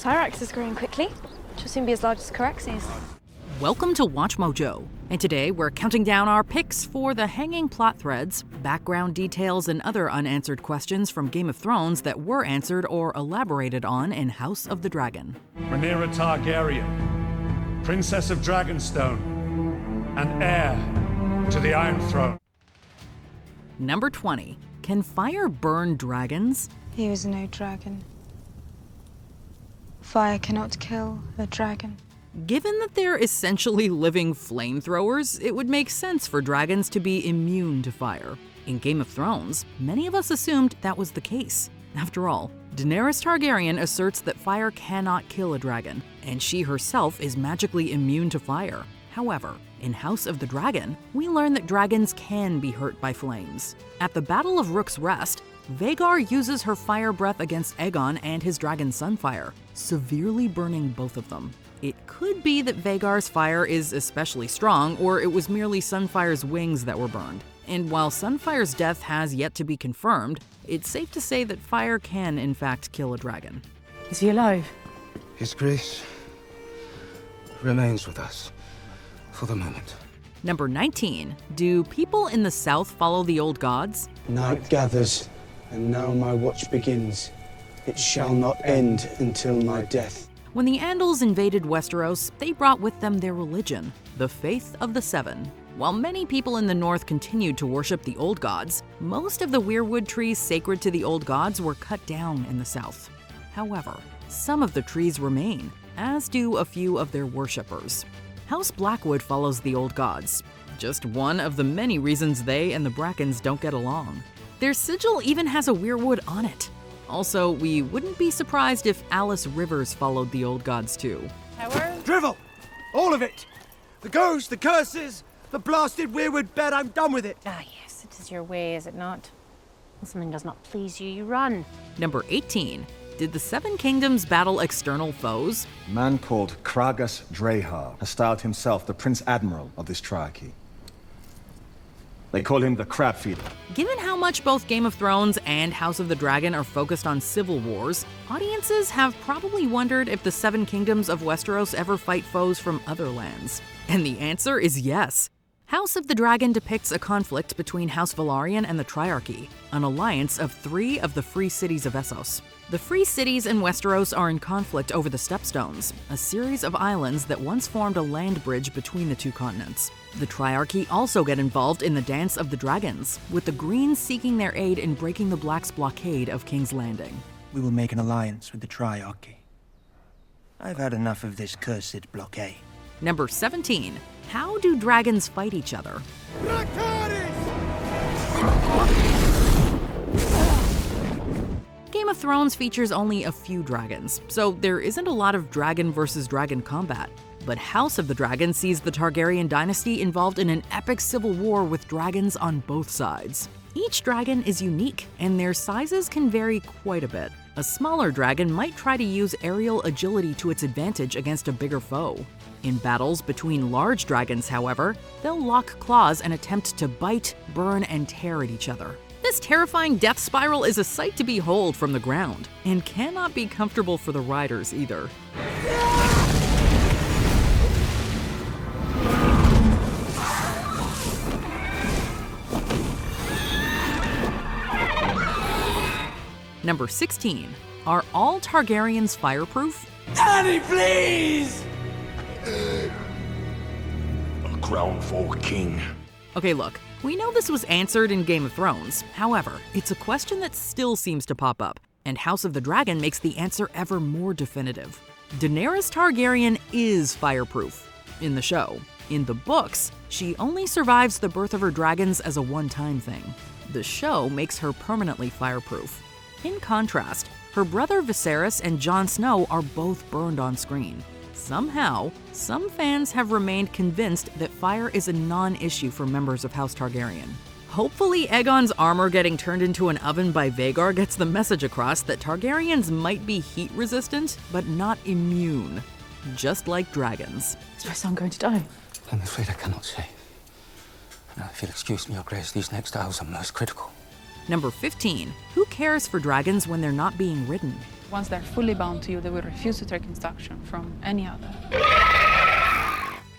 Syrax is growing quickly. She'll soon be as large as Caraxes. Welcome to Watch Mojo, and today we're counting down our picks for the hanging plot threads, background details, and other unanswered questions from Game of Thrones that were answered or elaborated on in House of the Dragon. Rhaenyra Targaryen, Princess of Dragonstone, and heir to the Iron Throne. Number 20. Can fire burn dragons? He was no dragon. Fire cannot kill a dragon. Given that they're essentially living flamethrowers, it would make sense for dragons to be immune to fire. In Game of Thrones, many of us assumed that was the case. After all, Daenerys Targaryen asserts that fire cannot kill a dragon, and she herself is magically immune to fire. However, in House of the Dragon, we learn that dragons can be hurt by flames. At the Battle of Rook's Rest, Vhagar uses her fire breath against Egon and his dragon Sunfire, severely burning both of them. It could be that Vhagar's fire is especially strong, or it was merely Sunfire's wings that were burned. And while Sunfire's death has yet to be confirmed, it's safe to say that fire can in fact kill a dragon. Is he alive? His grace remains with us for the moment. Number 19. Do people in the South follow the old gods? Night gathers, and now my watch begins. It shall not end until my death. When the Andals invaded Westeros, they brought with them their religion, the Faith of the Seven. While many people in the North continued to worship the old gods, most of the weirwood trees sacred to the old gods were cut down in the South. However, some of the trees remain, as do a few of their worshippers. House Blackwood follows the old gods, just one of the many reasons they and the Brackens don't get along. Their sigil even has a weirwood on it. Also, we wouldn't be surprised if Alice Rivers followed the old gods too. Drivel! All of it! The ghosts, the curses, the blasted weirwood bed, I'm done with it! Ah, yes, it is your way, is it not? When something does not please you, you run. Number 18. Did the Seven Kingdoms battle external foes? A man called Kragas Drahar has styled himself the Prince Admiral of this triarchy. They call him the Crab Feeder. Given how much both Game of Thrones and House of the Dragon are focused on civil wars, audiences have probably wondered if the Seven Kingdoms of Westeros ever fight foes from other lands. And the answer is yes. House of the Dragon depicts a conflict between House Velaryon and the Triarchy, an alliance of 3 of the free cities of Essos. The free cities in Westeros are in conflict over the Stepstones, a series of islands that once formed a land bridge between the two continents. The Triarchy also get involved in the Dance of the Dragons, with the Greens seeking their aid in breaking the Blacks' blockade of King's Landing. We will make an alliance with the Triarchy. I've had enough of this cursed blockade. Number 17. How do dragons fight each other? Game of Thrones features only a few dragons, so there isn't a lot of dragon versus dragon combat. But House of the Dragon sees the Targaryen dynasty involved in an epic civil war with dragons on both sides. Each dragon is unique, and their sizes can vary quite a bit. A smaller dragon might try to use aerial agility to its advantage against a bigger foe. In battles between large dragons, however, they'll lock claws and attempt to bite, burn, and tear at each other. This terrifying death spiral is a sight to behold from the ground, and cannot be comfortable for the riders either. Number 16. Are all Targaryens fireproof? Danny, please! A crown for king. Okay, look, we know this was answered in Game of Thrones. However, it's a question that still seems to pop up, and House of the Dragon makes the answer ever more definitive. Daenerys Targaryen is fireproof in the show. In the books, she only survives the birth of her dragons as a one-time thing. The show makes her permanently fireproof. In contrast, her brother Viserys and Jon Snow are both burned on screen. Somehow, some fans have remained convinced that fire is a non-issue for members of House Targaryen. Hopefully, Aegon's armor getting turned into an oven by Vhagar gets the message across that Targaryens might be heat-resistant, but not immune. Just like dragons. Is my son going to die? I'm afraid I cannot say. And if you'll excuse me, Your Grace, these next hours are most critical. Number 15. Who cares for dragons when they're not being ridden? Once they're fully bound to you, they will refuse to take instruction from any other.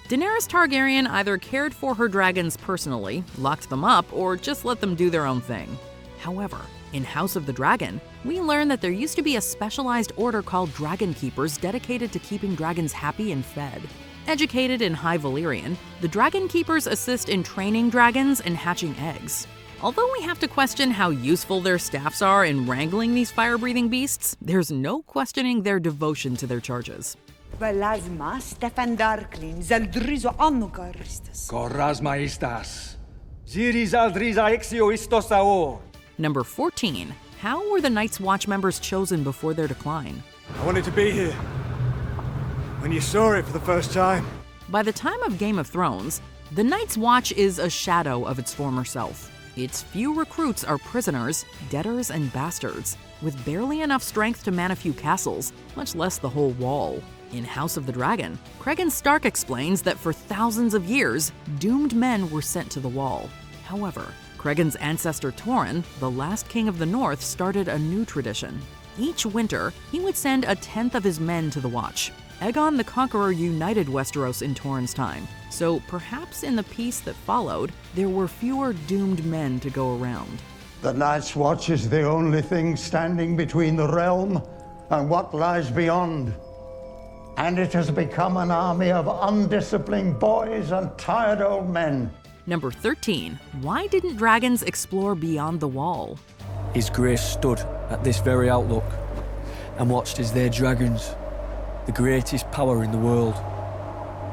Daenerys Targaryen either cared for her dragons personally, locked them up, or just let them do their own thing. However, in House of the Dragon, we learn that there used to be a specialized order called Dragon Keepers dedicated to keeping dragons happy and fed. Educated in High Valyrian, the Dragon Keepers assist in training dragons and hatching eggs. Although we have to question how useful their staffs are in wrangling these fire-breathing beasts, there's no questioning their devotion to their charges. Number 14. How were the Night's Watch members chosen before their decline? I wanted to be here when you saw it for the first time. By the time of Game of Thrones, the Night's Watch is a shadow of its former self. Its few recruits are prisoners, debtors, and bastards, with barely enough strength to man a few castles, much less the whole wall. In House of the Dragon, Cregan Stark explains that for thousands of years, doomed men were sent to the Wall. However, Cregan's ancestor Torrhen, the last king of the North, started a new tradition. Each winter, he would send a tenth of his men to the Watch. Egon the Conqueror united Westeros in Torrhen's time, so perhaps in the peace that followed, there were fewer doomed men to go around. The Night's Watch is the only thing standing between the realm and what lies beyond. And it has become an army of undisciplined boys and tired old men. Number 13. Why didn't dragons explore beyond the Wall? His Grace stood at this very outlook and watched as their dragons, the greatest power in the world,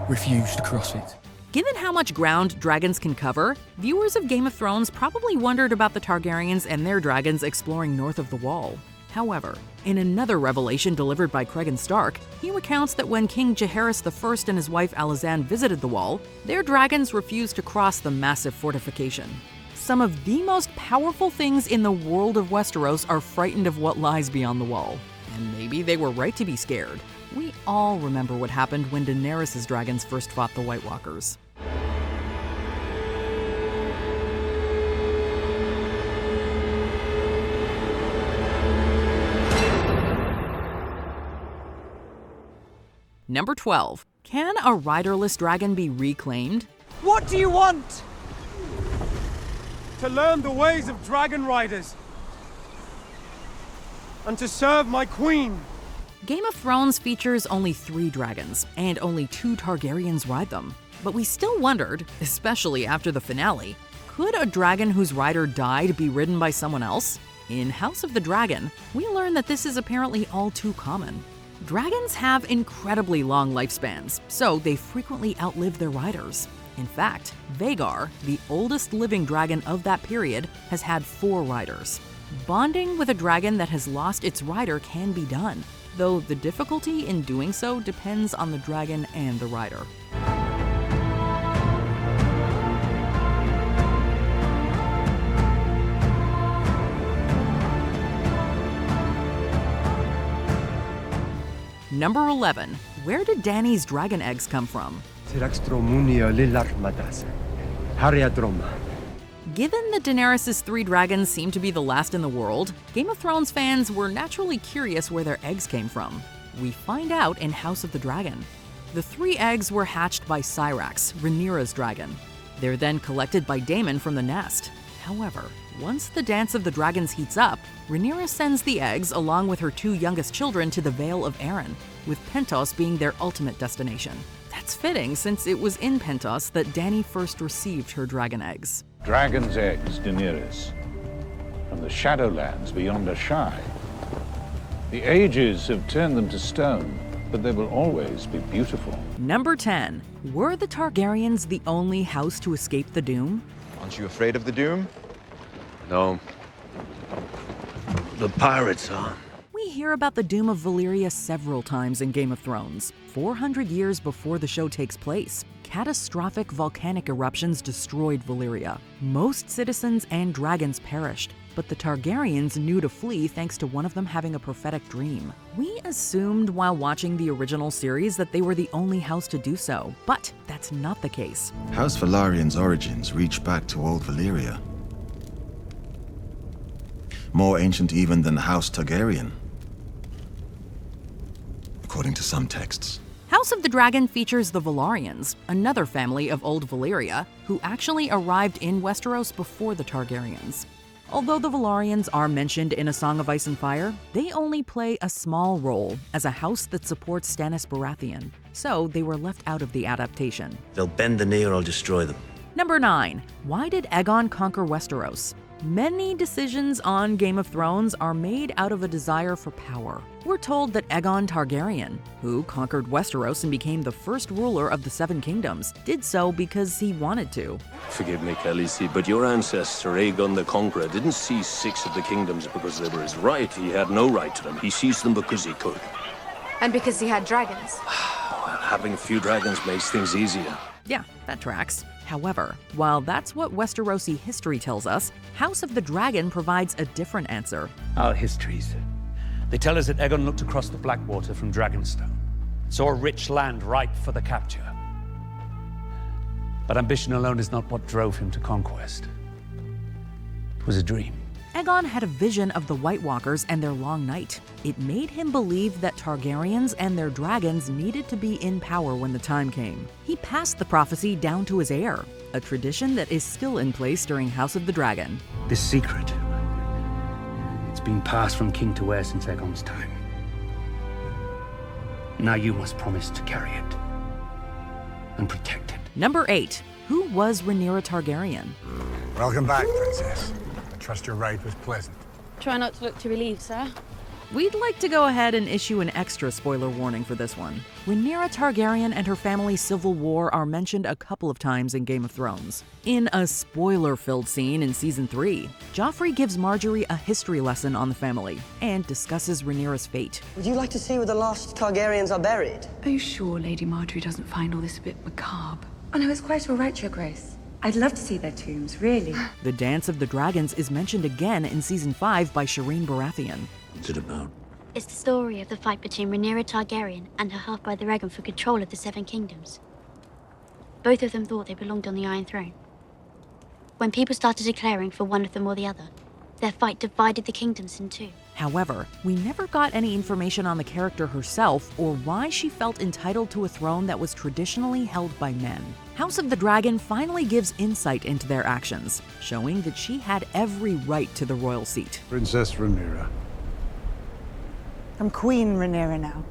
refused to cross it. Given how much ground dragons can cover, viewers of Game of Thrones probably wondered about the Targaryens and their dragons exploring north of the Wall. However, in another revelation delivered by Cregan Stark, he recounts that when King Jaehaerys I and his wife Alizanne visited the Wall, their dragons refused to cross the massive fortification. Some of the most powerful things in the world of Westeros are frightened of what lies beyond the Wall. And maybe they were right to be scared. We all remember what happened when Daenerys' dragons first fought the White Walkers. Number 12. Can a riderless dragon be reclaimed? What do you want? To learn the ways of dragon riders. And to serve my queen. Game of Thrones features only 3 dragons, and only 2 Targaryens ride them. But we still wondered, especially after the finale, could a dragon whose rider died be ridden by someone else? In House of the Dragon, we learn that this is apparently all too common. Dragons have incredibly long lifespans, so they frequently outlive their riders. In fact, Vhagar, the oldest living dragon of that period, has had 4 riders. Bonding with a dragon that has lost its rider can be done, though the difficulty in doing so depends on the dragon and the rider. Number 11. Where did Danny's dragon eggs come from? Given that Daenerys' 3 dragons seem to be the last in the world, Game of Thrones fans were naturally curious where their eggs came from. We find out in House of the Dragon. The 3 eggs were hatched by Syrax, Rhaenyra's dragon. They're then collected by Daemon from the nest. However, once the Dance of the Dragons heats up, Rhaenyra sends the eggs along with her 2 youngest children to the Vale of Arryn, with Pentos being their ultimate destination. That's fitting, since it was in Pentos that Dany first received her dragon eggs. Dragon's eggs, Daenerys, from the Shadowlands beyond Asshai. The ages have turned them to stone, but they will always be beautiful. Number 10. Were the Targaryens the only house to escape the Doom? Aren't you afraid of the Doom? No. The pirates are. We hear about the Doom of Valyria several times in Game of Thrones. 400 years before the show takes place, catastrophic volcanic eruptions destroyed Valyria. Most citizens and dragons perished, but the Targaryens knew to flee thanks to one of them having a prophetic dream. We assumed while watching the original series that they were the only house to do so, but that's not the case. House Valarian's origins reach back to old Valyria. more ancient even than House Targaryen, according to some texts. House of the Dragon features the Velaryons, another family of old Valyria, who actually arrived in Westeros before the Targaryens. Although the Velaryons are mentioned in A Song of Ice and Fire, they only play a small role as a house that supports Stannis Baratheon, so they were left out of the adaptation. They'll bend the knee or I'll destroy them. Number 9. Why did Egon conquer Westeros? Many decisions on Game of Thrones are made out of a desire for power. We're told that Aegon Targaryen, who conquered Westeros and became the first ruler of the Seven Kingdoms, did so because he wanted to. Forgive me, Khaleesi, but your ancestor, Aegon the Conqueror, didn't seize 6 of the kingdoms because they were his right. He had no right to them. He seized them because he could. And because he had dragons. Well, having a few dragons makes things easier. Yeah, that tracks. However, while that's what Westerosi history tells us, House of the Dragon provides a different answer. Our histories. They tell us that Egon looked across the Blackwater from Dragonstone, saw a rich land ripe for the capture. But ambition alone is not what drove him to conquest. It was a dream. Aegon had a vision of the White Walkers and their long night. It made him believe that Targaryens and their dragons needed to be in power when the time came. He passed the prophecy down to his heir, a tradition that is still in place during House of the Dragon. This secret, it's been passed from king to heir since Aegon's time. Now you must promise to carry it and protect it. Number 8. Who was Rhaenyra Targaryen? Welcome back, Princess. Trust your ride was pleasant. Try not to look too relieved, sir. We'd like to go ahead and issue an extra spoiler warning for this one. Rhaenyra Targaryen and her family's civil war are mentioned a couple of times in Game of Thrones. In a spoiler-filled scene in Season 3, Joffrey gives Marjorie a history lesson on the family and discusses Rhaenyra's fate. Would you like to see where the last Targaryens are buried? Are you sure Lady Marjorie doesn't find all this a bit macabre? Oh no, it's quite all right, Your Grace. I'd love to see their tombs, really. The Dance of the Dragons is mentioned again in Season 5 by Shireen Baratheon. What's it about? It's the story of the fight between Rhaenyra Targaryen and her half-brother Egon for control of the Seven Kingdoms. Both of them thought they belonged on the Iron Throne. When people started declaring for one of them or the other, their fight divided the kingdoms in two. However, we never got any information on the character herself or why she felt entitled to a throne that was traditionally held by men. House of the Dragon finally gives insight into their actions, showing that she had every right to the royal seat. Princess Rhaenyra. I'm Queen Rhaenyra now.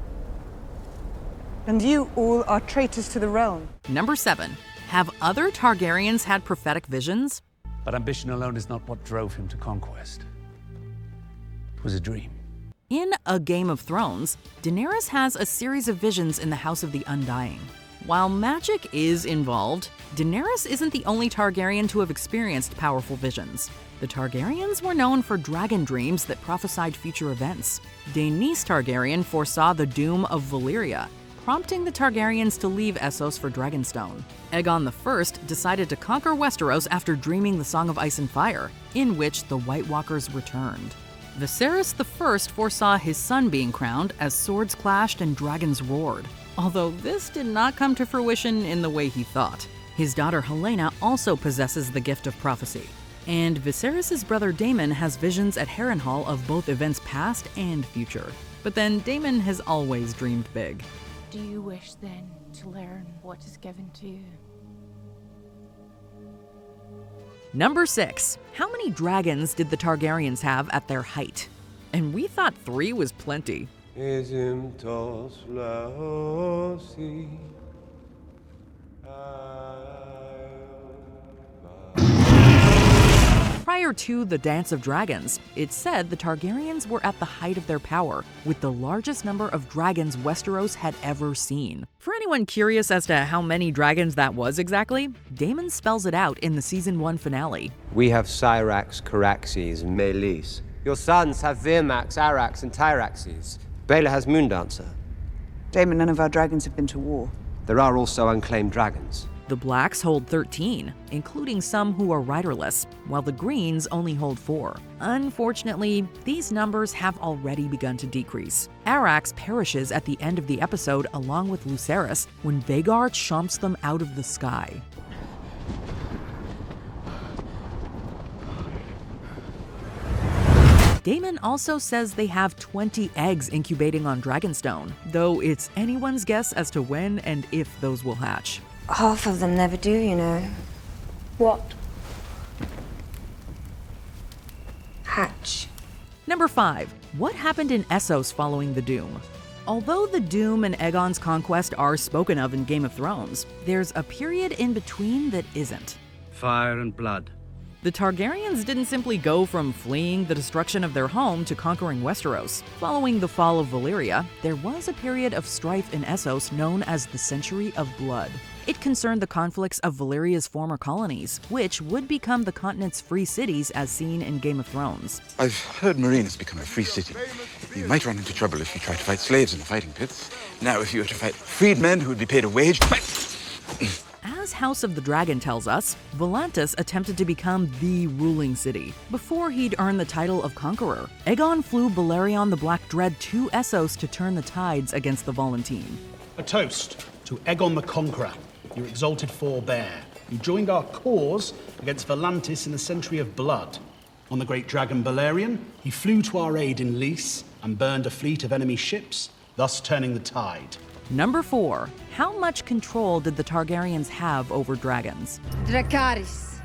And you all are traitors to the realm. Number 7. Have other Targaryens had prophetic visions? But ambition alone is not what drove him to conquest. It was a dream. In A Game of Thrones, Daenerys has a series of visions in the House of the Undying. While magic is involved, Daenerys isn't the only Targaryen to have experienced powerful visions. The Targaryens were known for dragon dreams that prophesied future events. Danys Targaryen foresaw the doom of Valyria, prompting the Targaryens to leave Essos for Dragonstone. Aegon I decided to conquer Westeros after dreaming the Song of Ice and Fire, in which the White Walkers returned. Viserys I foresaw his son being crowned as swords clashed and dragons roared, although this did not come to fruition in the way he thought. His daughter Helaena also possesses the gift of prophecy, and Viserys' brother Daemon has visions at Harrenhal of both events past and future. But then Daemon has always dreamed big. Do you wish then to learn what is given to you? Number 6. How many dragons did the Targaryens have at their height? And we thought 3 was plenty. Prior to the Dance of Dragons, it's said the Targaryens were at the height of their power, with the largest number of dragons Westeros had ever seen. For anyone curious as to how many dragons that was exactly, Daemon spells it out in the Season 1 finale. We have Syrax, Caraxes, and Melis. Your sons have Virmax, Arax, and Tyraxes. Baela has Moondancer. Daemon, none of our dragons have been to war. There are also unclaimed dragons. The Blacks hold 13, including some who are riderless, while the Greens only hold 4. Unfortunately, these numbers have already begun to decrease. Arax perishes at the end of the episode along with Lucerys when Vhagar chomps them out of the sky. Daemon also says they have 20 eggs incubating on Dragonstone, though it's anyone's guess as to when and if those will hatch. Half of them never do, you know. What? Hatch. Number 5. What happened in Essos following the Doom? Although the Doom and Aegon's conquest are spoken of in Game of Thrones, there's a period in between that isn't. Fire and blood. The Targaryens didn't simply go from fleeing the destruction of their home to conquering Westeros. Following the fall of Valyria, there was a period of strife in Essos known as the Century of Blood. It concerned the conflicts of Valyria's former colonies, which would become the continent's free cities as seen in Game of Thrones. I've heard Marine has become a free city. You might run into trouble if you try to fight slaves in the fighting pits. Now, if you were to fight freedmen who would be paid a wage... As House of the Dragon tells us, Volantis attempted to become the ruling city. Before he'd earned the title of Conqueror, Egon flew Balerion the Black Dread to Essos to turn the tides against the Volantene. A toast to Egon the Conqueror, your exalted forebear, who joined our cause against Volantis in the Century of Blood. On the great dragon Balerion, he flew to our aid in Lys and burned a fleet of enemy ships, thus turning the tide. Number 4. How much control did the Targaryens have over dragons? Dracarys.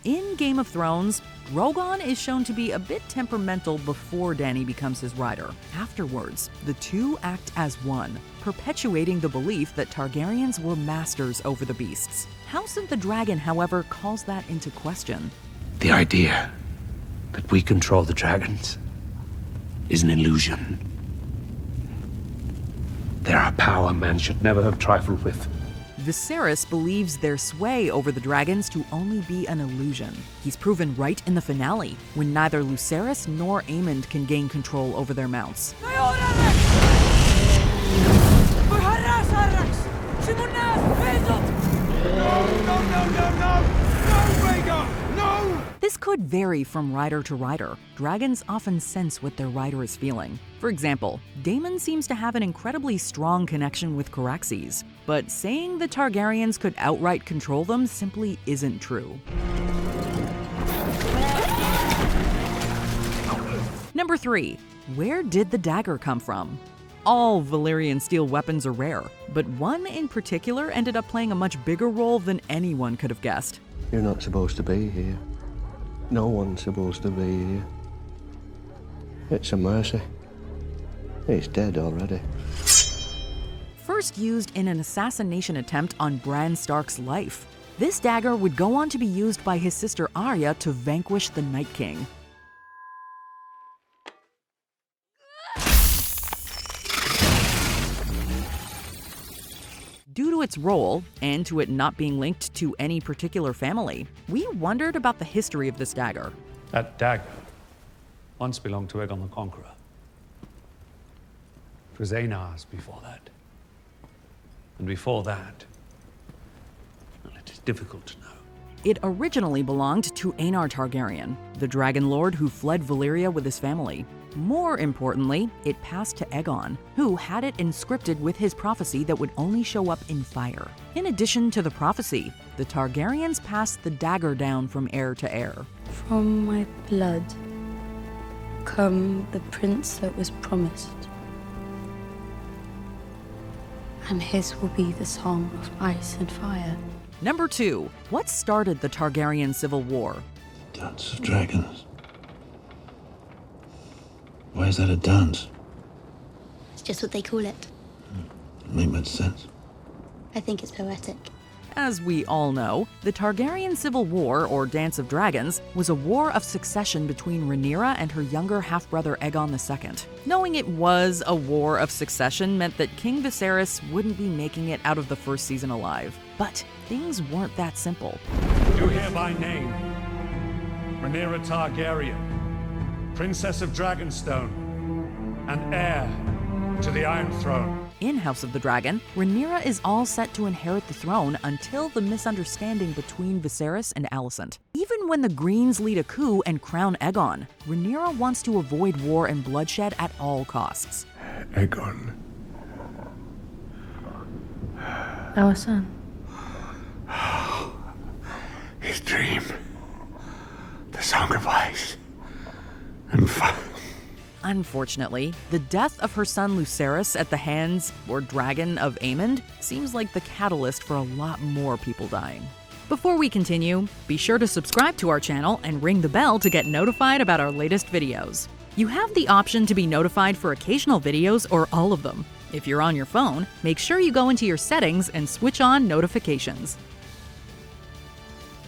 In Game of Thrones, Drogon is shown to be a bit temperamental before Dany becomes his rider. Afterwards, the two act as one, perpetuating the belief that Targaryens were masters over the beasts. House of the Dragon, however, calls that into question. The idea that we control the dragons is an illusion. They're a power man should never have trifled with. Viserys believes their sway over the dragons to only be an illusion. He's proven right in the finale, when neither Lucerys nor Aemond can gain control over their mounts. This could vary from rider to rider. Dragons often sense what their rider is feeling. For example, Daemon seems to have an incredibly strong connection with Caraxes, but saying the Targaryens could outright control them simply isn't true. Number 3. Where did the dagger come from? All Valyrian steel weapons are rare, but one in particular ended up playing a much bigger role than anyone could have guessed. You're not supposed to be here. No one's supposed to be here. It's a mercy. It's dead already. First used in an assassination attempt on Bran Stark's life, this dagger would go on to be used by his sister Arya to vanquish the Night King. Due to its role, and to it not being linked to any particular family, we wondered about the history of this dagger. That dagger once belonged to Egon the Conqueror. It was Aenar's before that. And before that, well, it is difficult to know. It originally belonged to Rhaenyra Targaryen, the dragon lord who fled Valyria with his family. More importantly, it passed to Egon, who had it inscripted with his prophecy that would only show up in fire. In addition to the prophecy, the Targaryens passed the dagger down from heir to heir. From my blood come the prince that was promised. And his will be the song of ice and fire. Number 2. What started the Targaryen Civil War? Dance of dragons. Why is that a dance? It's just what they call it. Doesn't make much sense. I think it's poetic. As we all know, the Targaryen Civil War, or Dance of Dragons, was a war of succession between Rhaenyra and her younger half-brother Egon II. Knowing it was a war of succession meant that King Viserys wouldn't be making it out of the first season alive. But things weren't that simple. You hereby name Rhaenyra Targaryen, Princess of Dragonstone, and heir to the Iron Throne. In House of the Dragon, Rhaenyra is all set to inherit the throne until the misunderstanding between Viserys and Alicent. Even when the Greens lead a coup and crown Egon, Rhaenyra wants to avoid war and bloodshed at all costs. Egon. Our son. His dream. The Song of Ice and Fire. Unfortunately, the death of her son Lucerys at the hands, or dragon, of Aemond seems like the catalyst for a lot more people dying. Before we continue, be sure to subscribe to our channel and ring the bell to get notified about our latest videos. You have the option to be notified for occasional videos or all of them. If you're on your phone, make sure you go into your settings and switch on notifications.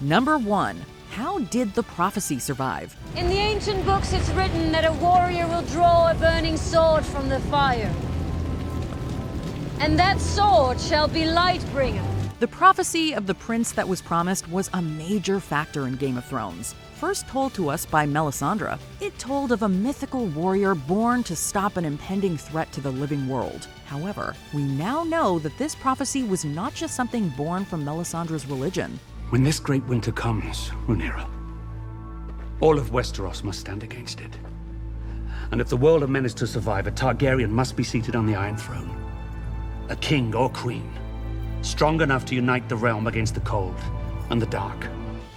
Number 1. How did the prophecy survive? In the ancient books, it's written that a warrior will draw a burning sword from the fire. And that sword shall be Lightbringer. The prophecy of the prince that was promised was a major factor in Game of Thrones. First told to us by Melisandre, it told of a mythical warrior born to stop an impending threat to the living world. However, we now know that this prophecy was not just something born from Melisandre's religion. When this great winter comes, Rhaenyra, all of Westeros must stand against it. And if the world of men is to survive, a Targaryen must be seated on the Iron Throne. A king or queen, strong enough to unite the realm against the cold and the dark.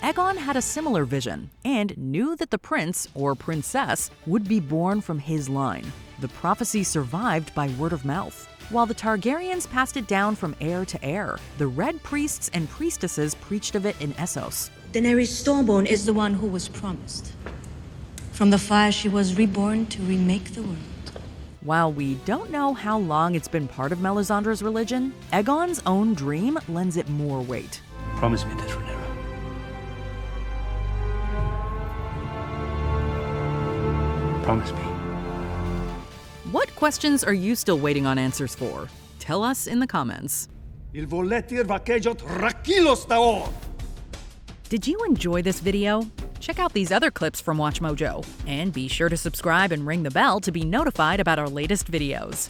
Egon had a similar vision and knew that the prince or princess would be born from his line. The prophecy survived by word of mouth. While the Targaryens passed it down from heir to heir, the Red Priests and Priestesses preached of it in Essos. Daenerys Stormborn is the one who was promised. From the fire she was reborn to remake the world. While we don't know how long it's been part of Melisandre's religion, Aegon's own dream lends it more weight. Promise me this, Rhaenyra. Promise me. What questions are you still waiting on answers for? Tell us in the comments. Did you enjoy this video? Check out these other clips from WatchMojo, and be sure to subscribe and ring the bell to be notified about our latest videos.